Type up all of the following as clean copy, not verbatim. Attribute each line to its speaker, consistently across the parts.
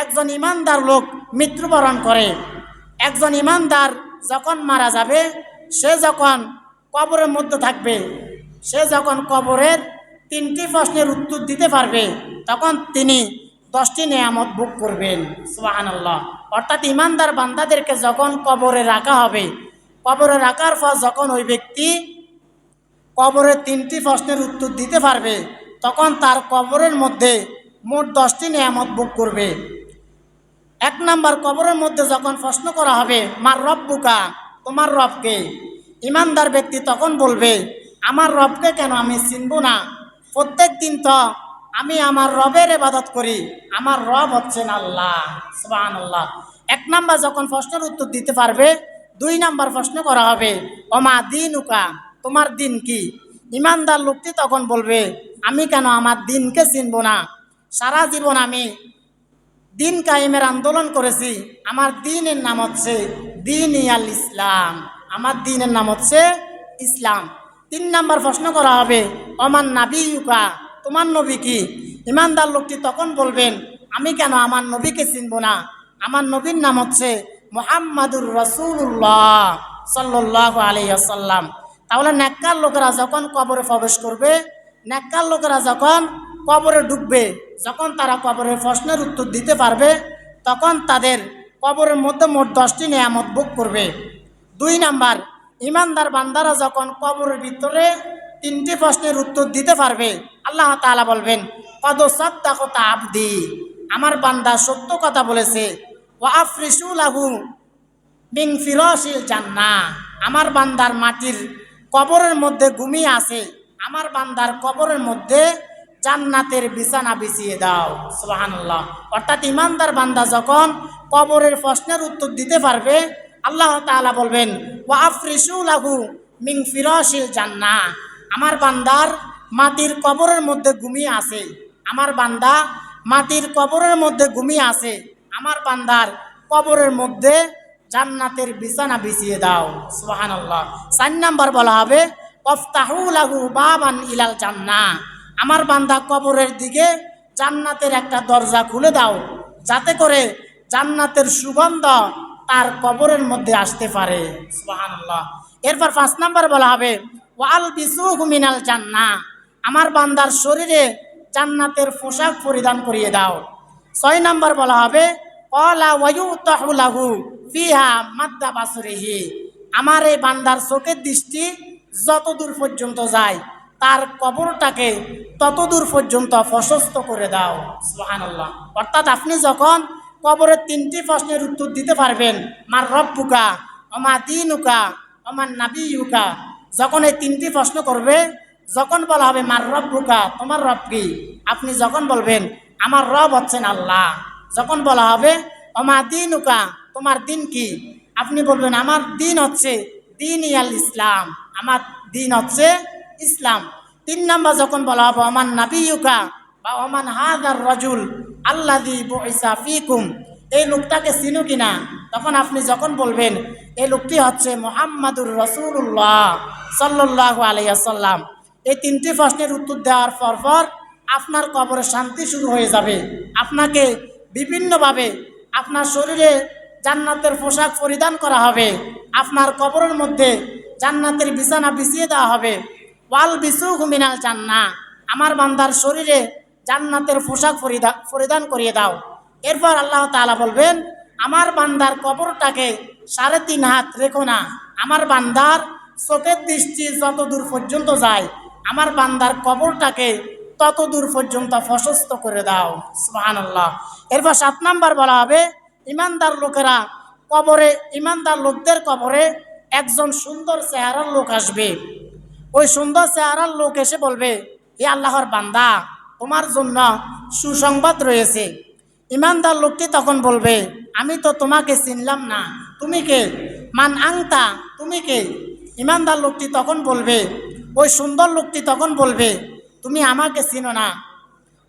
Speaker 1: একজন ইমানদার লোক মৃত্যুবরণ করে। একজন ইমানদার যখন মারা যাবে, সে যখন কবরের মধ্যে থাকবে, সে যখন কবরের 3টি প্রশ্নের উত্তর দিতে পারবে, তখন তিনি 10টি নেয়ামত ভোগ করবেন। সুবহানাল্লাহ। অর্থাৎ ইমানদার বান্দাদেরকে যখন কবরে রাখা হবে, কবরে রাখার পর যখন ওই ব্যক্তি কবরের 3টি প্রশ্নের উত্তর দিতে পারবে, তখন তার কবরের মধ্যে মোট 10টি নেয়ামত ভোগ করবে। 1 নাম্বার, কবরের মধ্যে যখন প্রশ্ন করা হবে, মার রব্বুকা, তোমার রবকে, ইমানদার ব্যক্তি তখন বলবে, আমার রবকে কেন আমি চিনব না? প্রত্যেক দিন তো আমি আমার রবের ইবাদত করি, আমার রব হচ্ছেন আল্লাহ। সুবহানাল্লাহ। 1 নাম্বার যখন প্রশ্নের উত্তর দিতে পারবে, 2 নাম্বার প্রশ্ন করা হবে, ওমা দিনুকা, তোমার দিন কি? ইমানদার লোকটি তখন বলবে, আমি কেন আমার দিনকে চিনব না? সারা জীবন আমি দিন কায়েমের আন্দোলন করেছি, আমার দিনের নাম হচ্ছে দিন-ই-আল ইসলাম, আমার দিনের নাম হচ্ছে ইসলাম। 3 নাম্বার প্রশ্ন করা হবে, ওমান নাবিয়ুকা, তোমার নবী কি? ইমানদার লোকটি তখন বলবেন, আমি কেন আমার নবীকে চিনব না? আমার নবীর নাম হচ্ছে মুহাম্মাদুর রাসূলুল্লাহ সাল্লাল্লাহু আলাইহি ওয়াসাল্লাম। তাহলে নেককার লোকেরা যখন কবরে প্রবেশ করবে, নেককার লোকেরা যখন কবরে ঢুকবে, যখন তারা কবরের প্রশ্নের উত্তর দিতে পারবে, তখন তাদের কবরের মধ্যে মোট 10টি নেয়ামত ভোগ করবে। 2 নাম্বার, ইমানদার বান্দারা যখন কবরের ভিতরে 3টি প্রশ্নের উত্তর দিতে পারবে, আল্লাহ তাআলা বলবেন, কদ সাদ্দাকাতা আবদি, আমার বান্দা সত্য কথা বলেছে। ওয়া আফরিশু লাহু মিন ফিরাশিল জান্নাহ, আমার বান্দার মাটির কবরের মধ্যে ঘুমিয়ে আছে, আমার বান্দার কবরের মধ্যে জান্নাতের বিছানা বিছিয়ে দাও। সুবহানাল্লাহ। অর্থাৎ ইমানদার বান্দা যখন কবরের প্রশ্নের উত্তর দিতে পারবে, আল্লাহ তাআলা বলবেন, ওয়া আফরিশু লাহু মিন ফিরাশিল জান্নাহ, আমার বান্দার মাটির কবরের মধ্যে ঘুমিয়ে আছে, আমার বান্দা মাটির কবরের মধ্যে ঘুমিয়ে আছে, আমার বান্দার কবরের মধ্যে জান্নাতের বিছানা বিছিয়ে দাও। সুবহানাল্লাহ। 4 নাম্বার বলা হবে, ওয়াফতাহু লাহু বাবান ইলাল জান্নাহ, আমার বান্দা কবরের দিকে জান্নাতের একটা দরজা খুলে দাও, যাতে করে জান্নাতের সুগন্ধ তার কবরের মধ্যে আসতে পারে। সুবহানাল্লাহ। এরপর 5 নাম্বার বলা হবে, ওয়াল বিসুহু মিনাল জান্নাহ, আমার বান্দার শরীরে জান্নাতের পোশাক পরিধান করিয়ে দাও। 6 নাম্বার বলা হবে, ক্বালা ওয়ায়ুতাহু লাহু ফিহা মাদ্দা বাসরিহি, আমার এই বান্দার চোখের দৃষ্টি যতদূর পর্যন্ত যায়, তার কবরটাকে ততদূর পর্যন্ত প্রশস্ত করে দাও। সুবহানাল্লাহ। অর্থাৎ আপনি যখন কবরের 3টি প্রশ্নের উত্তর দিতে পারবেন, মার রব্বুকা, ওমা দিনুকা, ওমান নাবিয়ুকা, যখন এই 3টি প্রশ্ন করবে, যখন বলা হবে মার রব্বুকা, তোমার রব কি? আপনি যখন বলবেন আমার রব হচ্ছেন আল্লাহ। যখন বলা হবে ওমা দিনুকা, তোমার দিন কি? আপনি বলবেন আমার দিন হচ্ছে দিন-ই-আল ইসলাম, আমার দিন হচ্ছে ইসলাম। 3 নাম্বার যখন বলা হবে ওমান নাবিয়ুকা বা ওমান হাযার রাজুল আল্লাযী বুইসা ফীকুম, এই লোকটাকে চিনো কিনা? তখন আপনি যখন বলবেন এই লোকটি হচ্ছে মুহাম্মাদুর রাসূলুল্লাহ সাল্লাল্লাহু আলাইহি ওয়াসাল্লাম, এই 3টি প্রশ্নের উত্তর দেওয়ার পর আপনার কবরে শান্তি শুরু হয়ে যাবে। আপনাকে বিভিন্নভাবে আপনার শরীরে জান্নাতের পোশাক পরিধান করা হবে, আপনার কবরের মধ্যে জান্নাতের বিছানা বিছিয়ে দেওয়া হবে। ওয়াল বিসুহু মিনাল জান্নাহ, আমার বান্দার শরীরে জান্নাতের পোশাক পরিধান করিয়ে দাও। এরপর আল্লাহ তাআলা বলবেন, আমার বান্দার কবরটাকে 3.5 হাত রেখো না, আমার বান্দার চোখের দৃষ্টি যত দূর পর্যন্ত যায়, আমার বান্দার কবরটাকে তত দূর পর্যন্ত প্রশস্ত করে দাও। সুবহানাল্লাহ। এরপর 7 নাম্বার বলা হবে, ইমানদার লোকেরা কবরে, ইমানদার লোকদের কবরে একজন সুন্দর চেহারার লোক আসবে। ওই সুন্দর চেহারার লোক এসে বলবে, হে আল্লাহর বান্দা, তোমার জন্য সুসংবাদ রয়েছে। ইমানদার লোকটি তখন বলবে, আমি তো তোমাকে চিনলাম না, তুমি কে? মান আংতা, তুমি কে? ইমানদার লোকটি তখন বলবে, ওই সুন্দর লোকটি তখন বলবে, তুমি আমাকে চিনো না,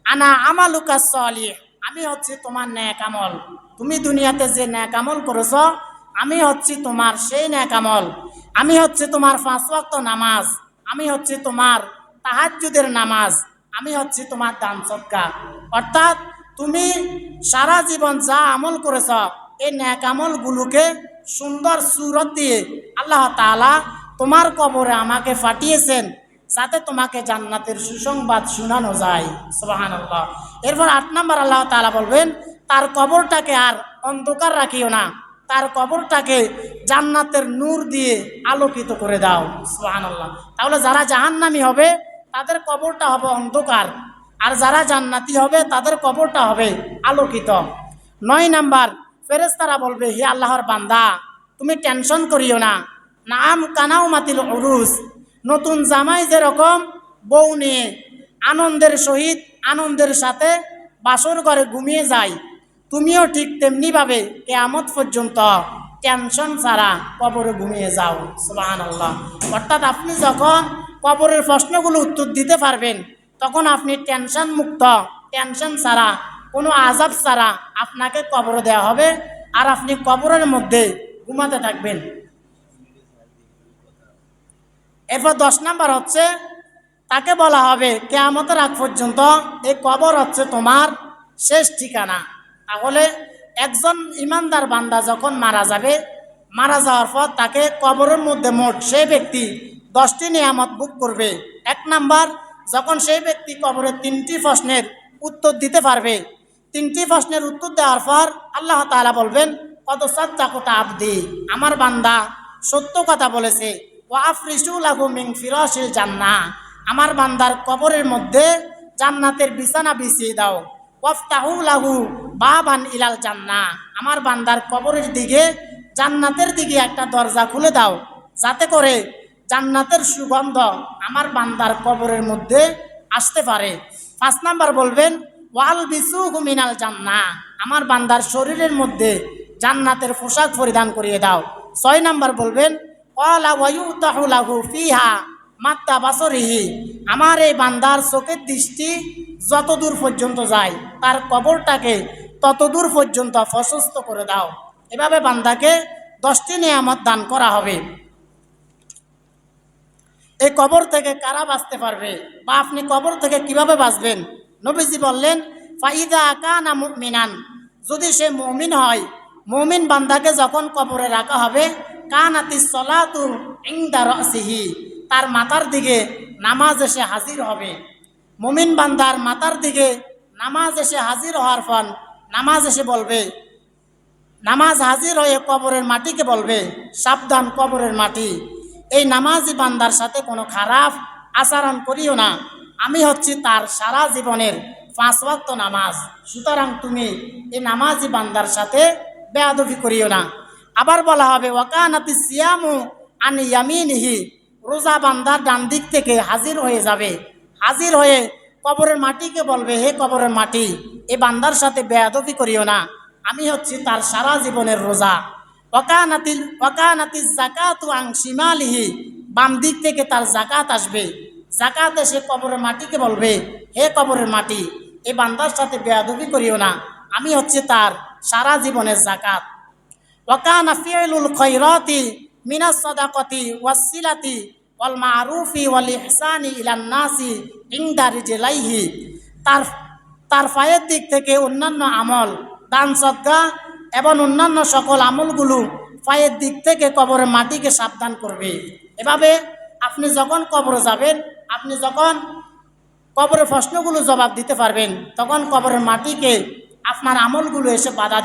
Speaker 1: আনা আমালুকা সলিহ, আমি হচ্ছি তোমার নেক আমল, তুমি দুনিয়াতে যে নেক আমল করেছ, আমি হচ্ছি তোমার সেই নেক আমল, আমি হচ্ছে তোমার 5 ওয়াক্ত নামাজ, আমি হচ্ছে তোমার তাহাজ্জুদের নামাজ, আমি হচ্ছি তোমার দান সদকা। অর্থাৎ তুমি সারা জীবন যা আমল করেছ এই ন্যাক আমলগুলোকে সুন্দর সুরত দিয়ে আল্লাহ তাআলা তোমার কবরে আমাকে পাঠিয়েছেন যাতে তোমাকে জান্নাতের সুসংবাদ শোনানো যায়। সুবহানাল্লাহ। এরপর 8 নম্বর আল্লাহ তাআলা বলবেন তার কবরটাকে আর অন্ধকার রাখিও না, তার কবরটাকে জান্নাতের নূর দিয়ে আলোকিত করে দাও। সুবহানাল্লাহ। তাহলে যারা জাহান্নামী হবে তাদের কবরটা হবে অন্ধকার, আর যারা জান্নাতি হবে তাদের কবরটা হবে আলোকিত। 9 নাম্বার, ফেরেশতারা বলবে হে আল্লাহর বান্দা তুমি টেনশন করিও না, নাম কানাও মাতিল উরুস, নতুন জামাই যেরকম বউ নিয়ে আনন্দের সহিত আনন্দের সাথে বাসর ঘরে ঘুমিয়ে যায়, তুমিও ঠিক তেমনিভাবে কিয়ামত পর্যন্ত টেনশন ছাড়া কবরে ঘুমিয়ে যাও। সুবহানাল্লাহ। অর্থাৎ আপনি যখন কবরের প্রশ্নগুলো উত্তর দিতে পারবেন তখন আপনি টেনশন মুক্ত, টেনশন ছাড়া, কোনো আযাব ছাড়া আপনাকে কবরে দেওয়া হবে, আর আপনি কবরের মধ্যে ঘুমাতে থাকবেন। এরপর 10 নাম্বার হচ্ছে তাকে বলা হবে কিয়ামতের আগ পর্যন্ত এই কবর হচ্ছে তোমার শেষ ঠিকানা। তাহলে একজন ইমানদার বান্দা যখন মারা যাবে, মারা যাওয়ার পর তাকে কবরের মধ্যে মোট সেই ব্যক্তি 10টি নিয়ামত ভোগ করবে। 1 নাম্বার, যখন সেই ব্যক্তি কবরের 3টি প্রশ্নের উত্তর দিতে পারবে, 3টি প্রশ্নের উত্তর দেওয়ার পর আল্লাহ তাআলা বলবেন কদ সাদ্দাকাতা আবদি, আমার বান্দা সত্য কথা বলেছে। ওয়া আফরিশু লাহু মিন ফিরাশিল জান্নাহ, আমার বান্দার কবরের মধ্যে জান্নাতের বিছানা বিছিয়ে দাও। ওয়াফতাহু লাহু বাবান ইলাল জান্নাহ, আমার বান্দার কবরের দিকে জান্নাতের দিকে একটা দরজা খুলে দাও যাতে করে জান্নাতের সুগন্ধ আমার বান্দার কবরের মধ্যে আসতে পারে। 5 নাম্বার বলবেন ওয়াল বিসুহু মিনাল জান্নাহ, আমার বান্দার শরীরের মধ্যে জান্নাতের পোশাক পরিধান করিয়ে দাও। 6 নাম্বার বলবেন ক্বালা ওয়া ইউতাহু লাহু ফিহা মাত্তা বাসরিহি, আমার এই বান্দার চোখের দৃষ্টি যতদূর পর্যন্ত যায় তার কবরটাকে ততদূর পর্যন্ত প্রশস্ত করে দাও। এভাবে বান্দাকে 10টি নিয়ামত দান করা হবে। এই কবর থেকে কারা বাঁচতে পারবে বা আপনি কবর থেকে কিভাবে বাঁচবেন? নবীজি বললেন ফাইদা কানা মুমিনান, যদি সে মুমিন হয়, মুমিন বান্দাকে যখন কবরে রাখা হবে কানাতিস সালাতু ইনদা রাসিহি, তার মাথার দিকে নামাজ এসে হাজির হবে। মুমিন বান্দার মাথার দিকে নামাজ এসে হাজির হওয়ার পর নামাজ এসে বলবে, নামাজ হাজির হয়ে কবরের মাটিকে বলবে সাবধান কবরের মাটি, এই নামাজি বান্দার সাথে কোনো খারাপ আচরণ করিও না, আমি হচ্ছি তার সারা জীবনের 5 ওয়াক্ত নামাজ, সুতরাং তুমি এই নামাজি বান্দার সাথে বেয়াদবি করিও না। আবার বলা হবে ওয়াকানাতিস সিয়ামু আন ইয়ামিনিহি, রোজা বান্দার ডান দিক থেকে হাজির হয়ে যাবে, হাজির হয়ে কবরের মাটিকে বলবে হে কবরের মাটি, এই বান্দার সাথে বেয়াদবি করিও না, আমি হচ্ছি তার সারা জীবনের রোজা। ওয়াকানাতিজ যাকাতু আন শিমালিহি, বাম দিক থেকে তার যাকাত আসবে, যাকাত এসে কবরের মাটিকে বলবে হে কবরের মাটি, এই বান্দার সাথে বেয়াদবি করিও না, আমি হচ্ছে তার সারা জীবনের যাকাত। ওয়াকানা ফিউলুল খায়রাতি মিনাস সাদাকাতি ওয়াস সিলাতি ওয়াল মারুফি ওয়াল ইহসানি ইলান নাসি ইনদা রিজলাইহি, তার পায়ের দিক থেকে অন্যান্য আমল, দান সদকা এবং অন্যান্য সকল আমলগুলো পায়ের দিক থেকে কবরের মাটিকে সাবধান করবে। এভাবে আপনি যখন কবরে যাবেন, আপনি যখন কবরের প্রশ্নগুলো জবাব দিতে পারবেন, তখন কবরের মাটিকে আপনার আমলগুলো এসে বাধা